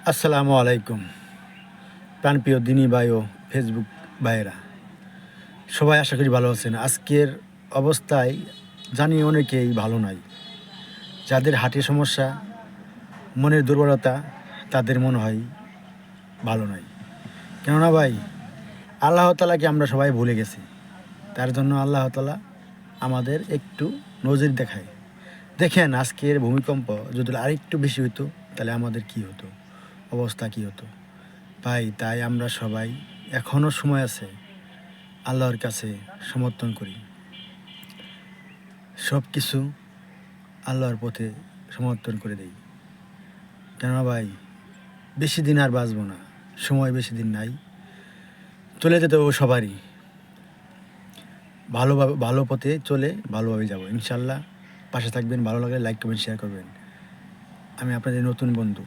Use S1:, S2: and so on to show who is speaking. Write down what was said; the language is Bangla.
S1: আসসালামু আলাইকুম প্রাণপ্রিয় দিনী ভাই ও ফেসবুক ভাইয়েরা, সবাই আশা করি ভালো আছেন। আজকের অবস্থায় জানি অনেকেই ভালো নাই। যাদের হার্টের সমস্যা, মনের দুর্বলতা, তাদের মনে হয় ভালো নাই। কেননা ভাই, আল্লাহ তাআলাকে আমরা সবাই ভুলে গেছি। তার জন্য আল্লাহ তাআলা আমাদের একটু নজির দেখায়। দেখেন, আজকের ভূমিকম্প যদি আরেকটু বেশি হতো তাহলে আমাদের কি হতো, অবস্থা কি হতো ভাই। তাই আমরা সবাই, এখনও সময় আছে, আল্লাহর কাছে সমর্থন করি। সব কিছু আল্লাহর পথে সমর্থন করে দেই। কেননা ভাই, বেশি দিন আর বাঁচবো না, সময় বেশি দিন নাই। চলে যেতে হবে সবারই। ভালোভাবে, ভালো পথে চলে ভালোভাবে যাব ইনশাল্লাহ। পাশে থাকবেন, ভালো লাগলে লাইক কমেন্ট শেয়ার করবেন। আমি আপনাদের নতুন বন্ধু।